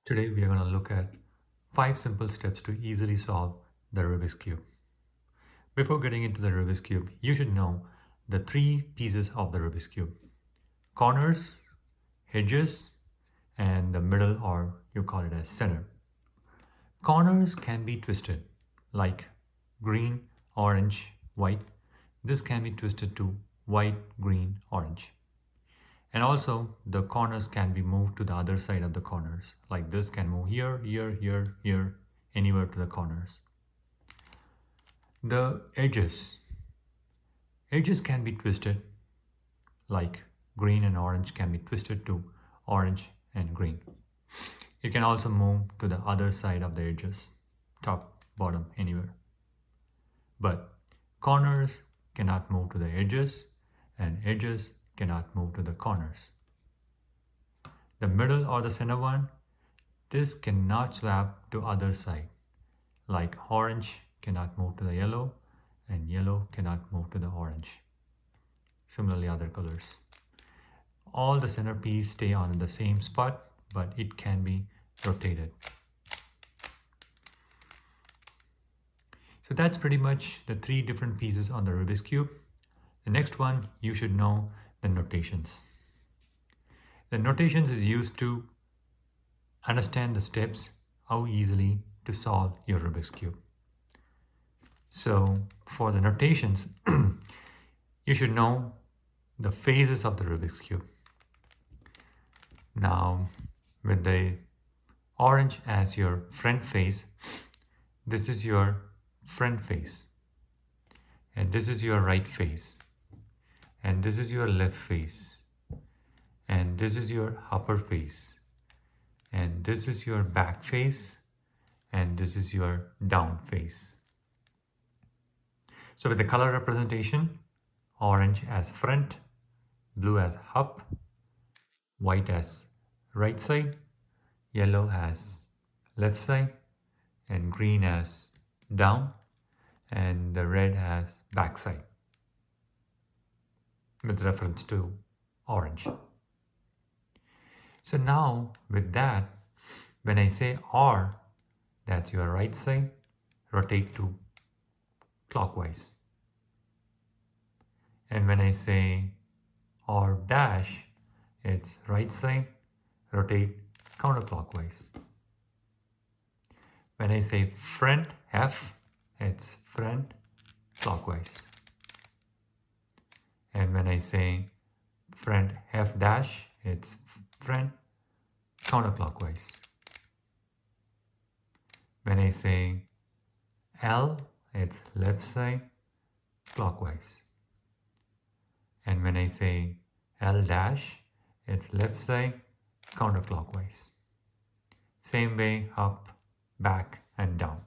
Today we are going to look at 5 simple steps to easily solve the Rubik's Cube. Before getting into the Rubik's Cube, you should know the 3 pieces of the Rubik's Cube. Corners, edges, and the middle, or you call it as center. Corners can be twisted like green, orange, white. This can be twisted to white, green, orange. And also the corners can be moved to the other side of the corners. Like this can move here, here, here, here, anywhere to the corners. The edges. Edges can be twisted like green and orange can be twisted to orange and green. You can also move to the other side of the edges, top, bottom, anywhere. But corners cannot move to the edges and edges cannot move to the corners. The middle or the center one, this cannot swap to other side. Like orange cannot move to the yellow and yellow cannot move to the orange. Similarly other colors. All the centerpiece stay on the same spot, but it can be rotated. So that's pretty much the 3 different pieces on the Rubik's Cube. The next one, you should know the notations. The notations is used to understand the steps, how easily to solve your Rubik's Cube. So for the notations, you should know the phases of the Rubik's Cube. Now, with the orange as your front face, this is your front face. And this is your right face. And this is your left face. And this is your upper face. And this is your back face. And this is your down face. So with the color representation, orange as front, blue as up, white as right side, yellow as left side, and green as down, and the red as back side, with reference to orange. So now with that, when I say R, that's your right side, rotate to clockwise. And when I say R dash, it's right side, rotate counterclockwise. When I say front F, it's front clockwise. And when I say front F dash, it's front counterclockwise. When I say L, it's left side clockwise. And when I say L dash, it's left side counterclockwise. Same way up, back, and down.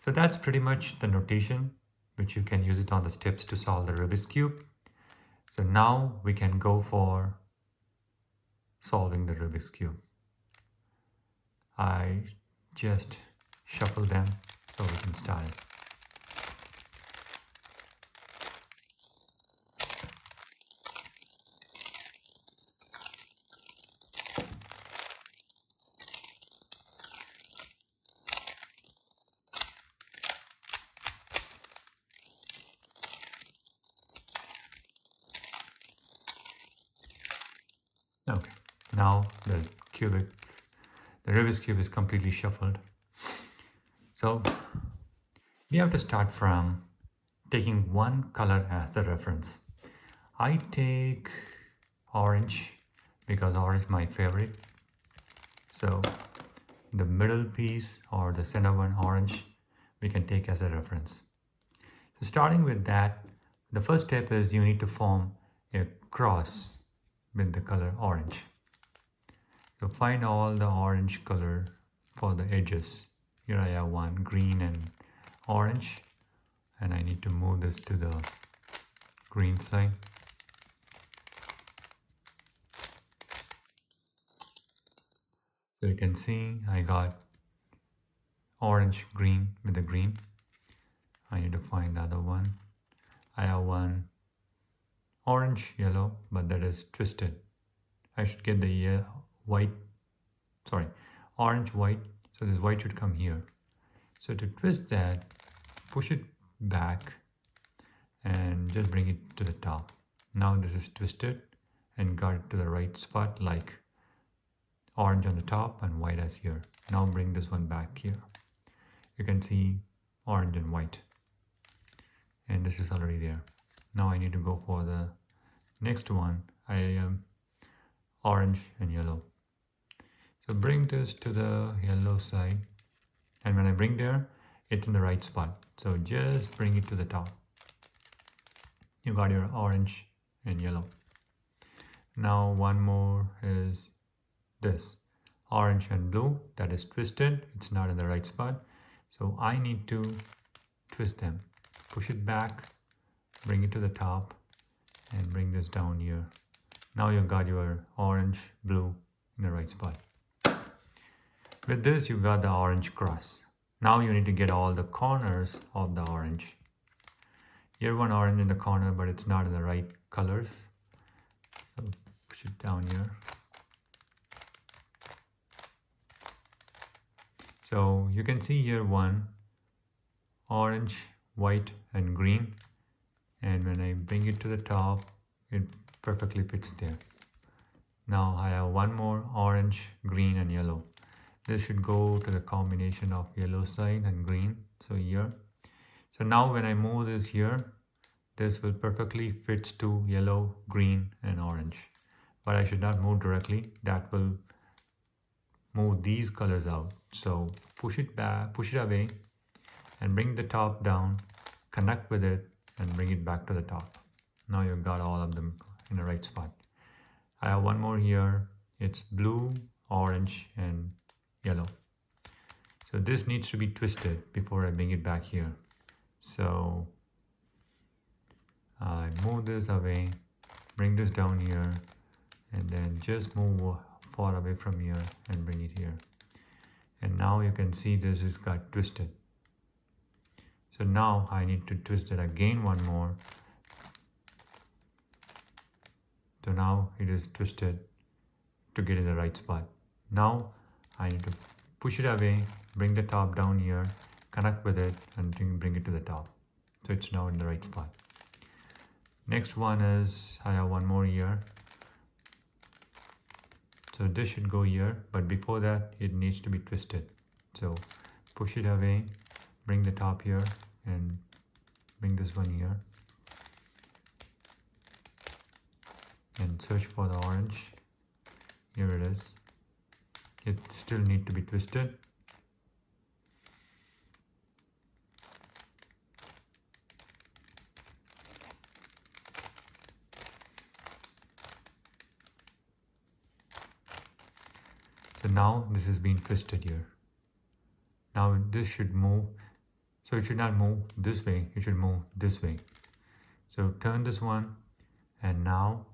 So that's pretty much the notation, which you can use it on the steps to solve the Rubik's Cube. So now we can go for solving the Rubik's Cube. I just shuffle them so we can start it. Okay, now the Rubik's Cube is completely shuffled. So we have to start from taking one color as a reference. I take orange because orange is my favorite. So the middle piece or the center one, orange, we can take as a reference. So starting with that, the first step is you need to form a cross with the color orange. So find all the orange color for the edges. Here I have one green and orange, and I need to move this to the green side. So you can see I got orange, green with the green. I need to find the other one. I have one orange, yellow, but that is twisted. I should get the sorry, orange, white. So this white should come here. So to twist that, push it back and just bring it to the top. Now this is twisted and got it to the right spot, like orange on the top and white as here. Now bring this one back here. You can see orange and white, and this is already there. Now I need to go for the next one. I am orange and yellow. So bring this to the yellow side, and when I bring there, it's in the right spot. So just bring it to the top. You got your orange and yellow. Now one more is this orange and blue, that is twisted. It's not in the right spot. So I need to twist them. Push it back, bring it to the top, and bring this down here. Now you've got your orange, blue in the right spot. With this, you got the orange cross. Now you need to get all the corners of the orange. Here one orange in the corner, but it's not in the right colors. So push it down here. So you can see here one orange, white and green. And when I bring it to the top, it perfectly fits there. Now I have one more orange, green and yellow. This should go to the combination of yellow side and green. So here. So now when I move this here, this will perfectly fit to yellow, green and orange. But I should not move directly. That will move these colors out. So push it back, push it away and bring the top down, connect with it and bring it back to the top. Now you've got all of them in the right spot. I have one more here. It's blue, orange and yellow. So this needs to be twisted before I bring it back here. So I move this away, bring this down here, and then just move far away from here and bring it here. And now you can see this is got twisted. So now I need to twist it again one more. So now it is twisted to get in the right spot. Now I need to push it away, bring the top down here, connect with it and bring it to the top. So it's now in the right spot. Next one is, I have one more here. So this should go here, but before that it needs to be twisted. So push it away, bring the top here and bring this one here. And search for the orange. Here it is. It still needs to be twisted. So now this is being twisted here. Now this should move. So it should not move this way, it should move this way. So turn this one and now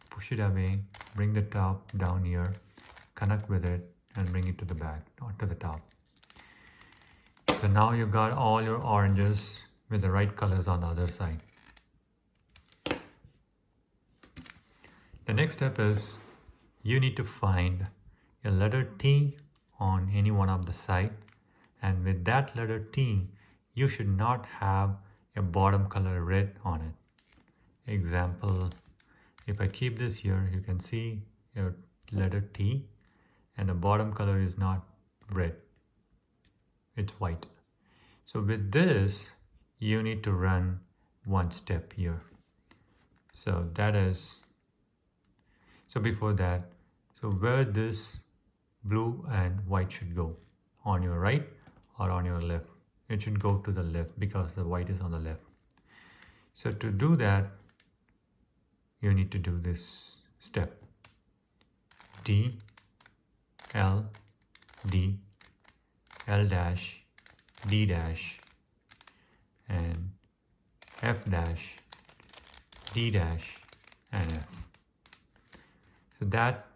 push it away, bring the top down here, connect with it and bring it to the back, not to the top. So now you got all your oranges with the right colors on the other side. The next step is you need to find a letter T on any one of the side, and with that letter T you should not have a bottom color red on it. Example, if I keep this here, you can see a letter T and the bottom color is not red, it's white. So with this you need to run one step here. So that is, so before that, so where this blue and white should go, on your right or on your left? It should go to the left because the white is on the left. So to do that, you need to do this step. D, L, D, L dash, D dash, and F dash, D dash, and F. So that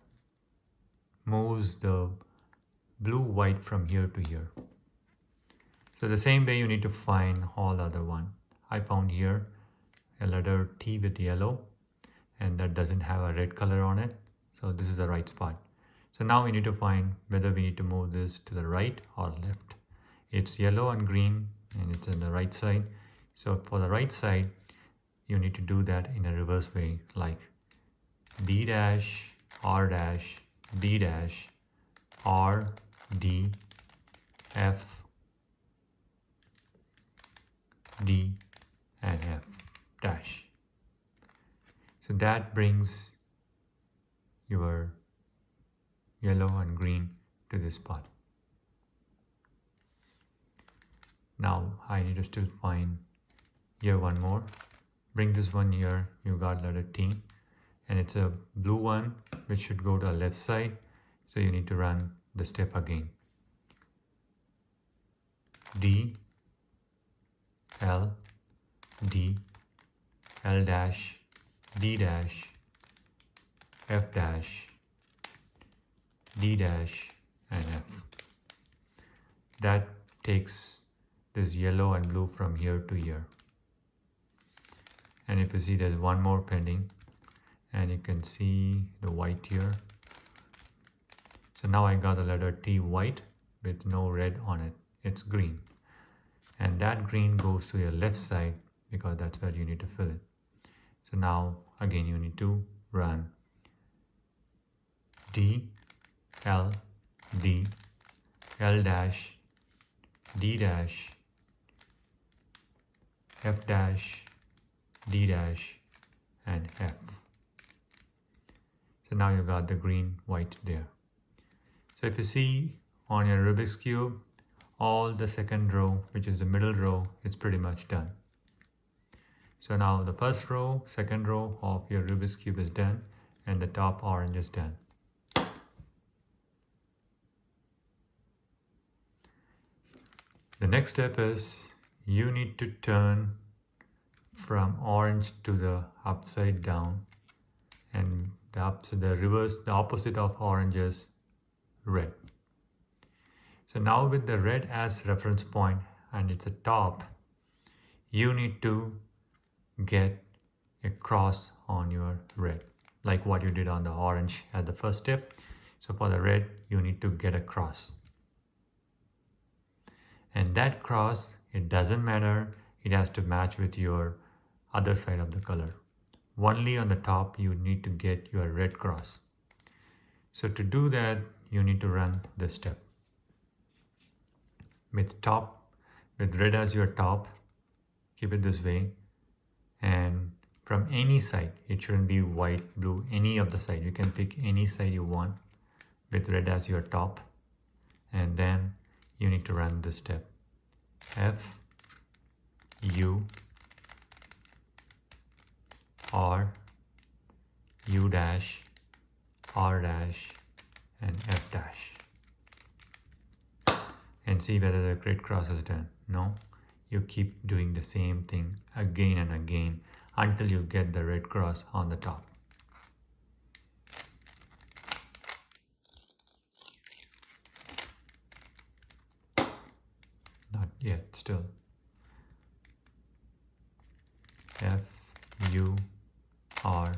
moves the blue white from here to here. So the same way you need to find all the other one. I found here a letter T with yellow and that doesn't have a red color on it. So this is the right spot. So now we need to find whether we need to move this to the right or left. It's yellow and green and it's on the right side. So for the right side, you need to do that in a reverse way, like B dash, R dash, D dash, R, D, F, D, and F dash. So that brings your yellow and green to this spot. Now I need to still find here one more. Bring this one here, you got letter T, and it's a blue one which should go to the left side. So you need to run the step again. D, L, D, L dash, D dash, F dash, D dash, and F. That takes this yellow and blue from here to here. And if you see, there's one more pending, and you can see the white here. So now I got the letter T white with no red on it. It's green. And that green goes to your left side because that's where you need to fill it. So now again you need to run D, L, D, L dash, D dash, F dash, D dash, and F. So now you got the green, white there. So if you see on your Rubik's Cube, all the second row, which is the middle row, is pretty much done. So now the first row, second row of your Rubik's Cube is done, and the top orange is done. The next step is you need to turn from orange to the upside down, and the opposite of orange is red. So now with the red as reference point and it's a top, you need to get a cross on your red, like what you did on the orange at the first step. So for the red, you need to get a cross. And that cross, it doesn't matter, it has to match with your other side of the color. Only on the top, you need to get your red cross. So to do that, you need to run this step. With red as your top, keep it this way, and from any side, it shouldn't be white, blue, any of the side. You can pick any side you want with red as your top, and then you need to run this step. F, U, R, U dash, R dash, and F dash. And see whether the red cross is done. No, you keep doing the same thing again and again until you get the red cross on the top. Not yet, still. F, U, R,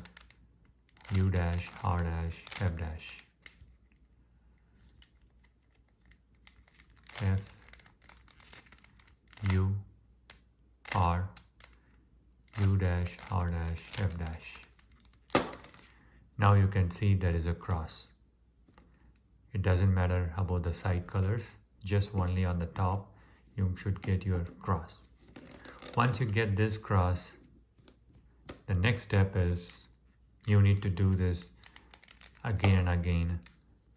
U dash, R dash, F dash. F, U, R, U dash, R dash, F dash. Now you can see there is a cross. It doesn't matter about the side colors, just only on the top you should get your cross. Once you get this cross, the next step is you need to do this again and again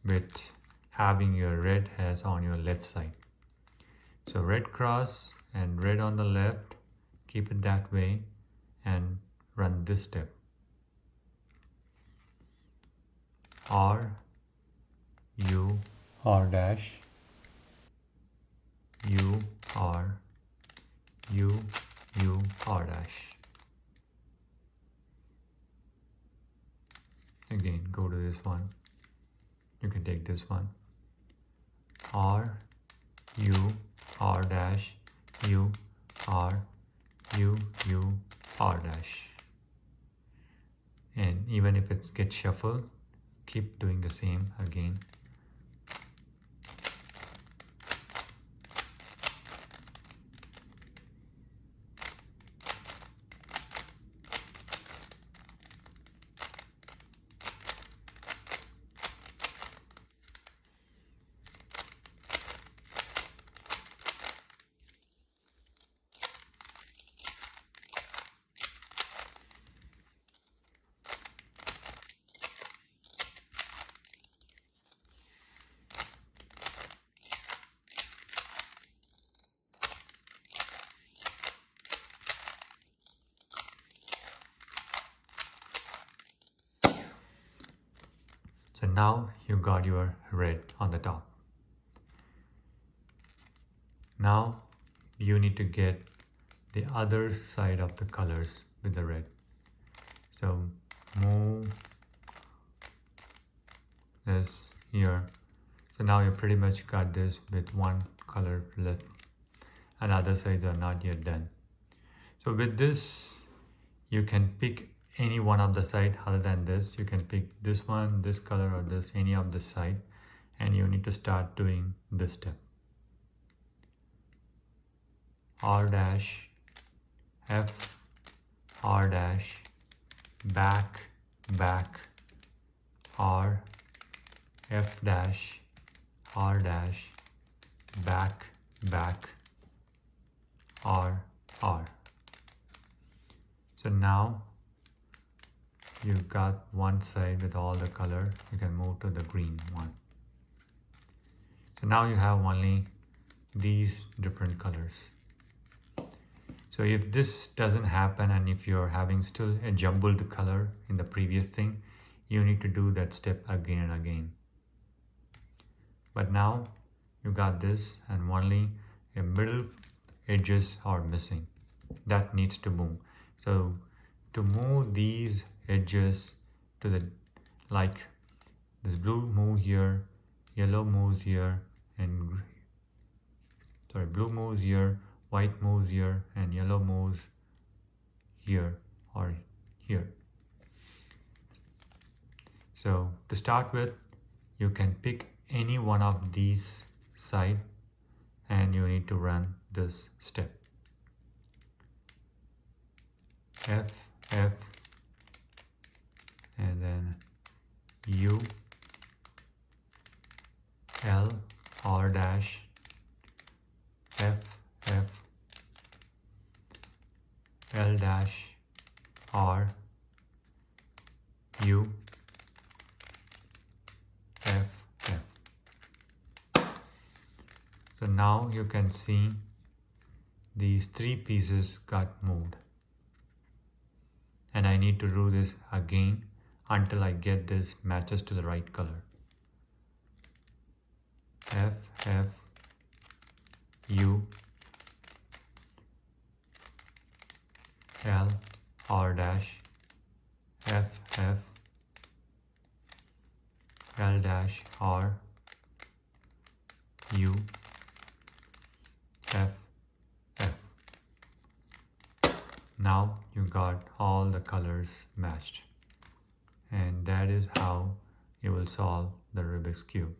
with having your red as on your left side. So red cross and red on the left, keep it that way and run this step. R, U, R dash, U, R, U, U, R dash. Again, go to this one. You can take this one. R, U, R dash, U, R, U, U, R dash. And even if it gets shuffled, keep doing the same again now you got your red on the top. Now you need to get the other side of the colors with the red. So move this here. So now you pretty much got this with one color left, and other sides are not yet done. So with this, you can pick any one of the side other than this. You can pick this one, this color, or this, any of the side, and you need to start doing this step. R dash, F, R dash, back, back, R, F dash, R dash, back, back, R, R. So now you've got one side with all the color. You can move to the green one. So now you have only these different colors. So if this doesn't happen, and if you're having still a jumbled color in the previous thing, you need to do that step again and again. But now you got this, and only a middle edges are missing. That needs to move. So to move these edges to the, like this blue move here, yellow moves here, and blue moves here, white moves here, and yellow moves here or here. So to start with, you can pick any one of these side, and you need to run this step. F, F, and then U, L, R dash, F, F, L dash, R, U, F, F. So now you can see these three pieces got moved. And I need to do this again until I get this matches to the right color. F, F, U, L, R dash, F, F, L dash, R, U, F, F. Now you got all the colors matched. And that is how you will solve the Rubik's Cube.